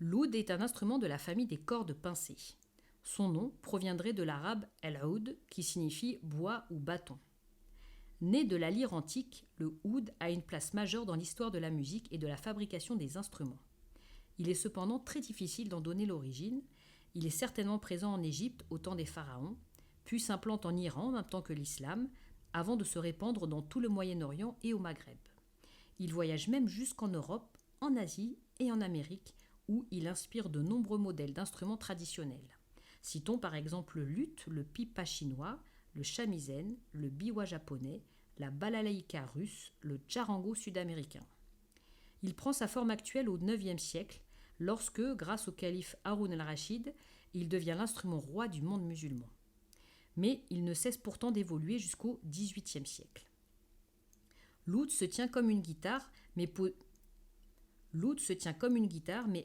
L'oud est un instrument de la famille des cordes pincées. Son nom proviendrait de l'arabe el-oud qui signifie bois ou bâton. Né de la lyre antique, le oud a une place majeure dans l'histoire de la musique et de la fabrication des instruments. Il est cependant très difficile d'en donner l'origine. Il est certainement présent en Égypte au temps des pharaons, puis s'implante en Iran en même temps que l'islam, avant de se répandre dans tout le Moyen-Orient et au Maghreb. Il voyage même jusqu'en Europe, en Asie et en Amérique, où il inspire de nombreux modèles d'instruments traditionnels. Citons par exemple le luth, le pipa chinois, le shamisen, le biwa japonais, la balalaïka russe, le tcharango sud-américain. Il prend sa forme actuelle au IXe siècle, lorsque, grâce au calife Haroun al-Rachid, il devient l'instrument roi du monde musulman. Mais il ne cesse pourtant d'évoluer jusqu'au XVIIIe siècle. L'oud se tient comme une guitare, mais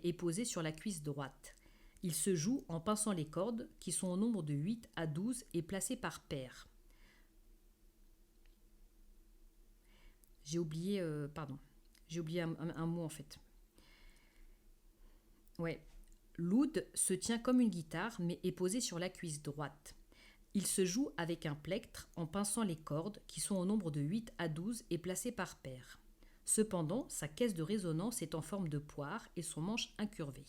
est posé sur la cuisse droite. Il se joue en pinçant les cordes, qui sont au nombre de 8 à 12 et placées par paire. J'ai oublié un mot en fait. Ouais. L'oud se tient comme une guitare, mais est posé sur la cuisse droite. Il se joue avec un plectre en pinçant les cordes, qui sont au nombre de 8 à 12 et placées par paire. Cependant, sa caisse de résonance est en forme de poire et son manche incurvé.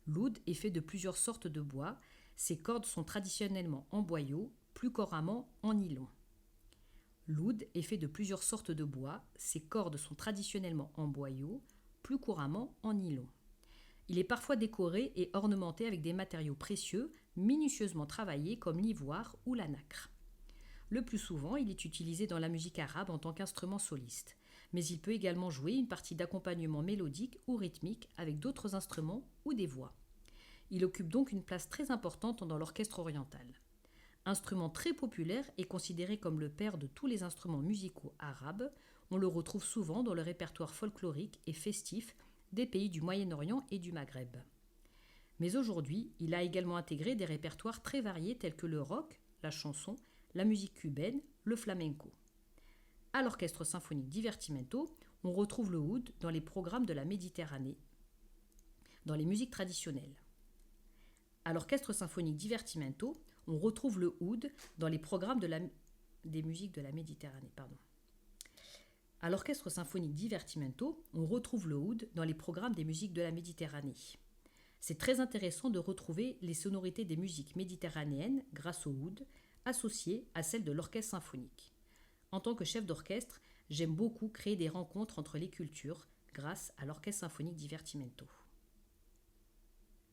L'oud est fait de plusieurs sortes de bois. Ses cordes sont traditionnellement en boyau, plus couramment en nylon. L'oud est fait de plusieurs sortes de bois. Ses cordes sont traditionnellement en boyau, plus couramment en nylon. Il est parfois décoré et ornementé avec des matériaux précieux, minutieusement travaillés comme l'ivoire ou la nacre. Le plus souvent, il est utilisé dans la musique arabe en tant qu'instrument soliste, mais il peut également jouer une partie d'accompagnement mélodique ou rythmique avec d'autres instruments ou des voix. Il occupe donc une place très importante dans l'orchestre oriental. Instrument très populaire et considéré comme le père de tous les instruments musicaux arabes, on le retrouve souvent dans le répertoire folklorique et festif des pays du Moyen-Orient et du Maghreb. Mais aujourd'hui, il a également intégré des répertoires très variés tels que le rock, la chanson, la musique cubaine, le flamenco. À l'Orchestre symphonique Divertimento, on retrouve le oud dans les programmes de la Méditerranée, dans les musiques traditionnelles. À l'Orchestre symphonique Divertimento, on retrouve le oud dans les programmes des musiques de la Méditerranée. À l'Orchestre symphonique Divertimento, on retrouve le oud dans les programmes des musiques de la Méditerranée. C'est très intéressant de retrouver les sonorités des musiques méditerranéennes grâce au oud, associées à celles de l'orchestre symphonique. En tant que chef d'orchestre, j'aime beaucoup créer des rencontres entre les cultures grâce à l'Orchestre symphonique Divertimento.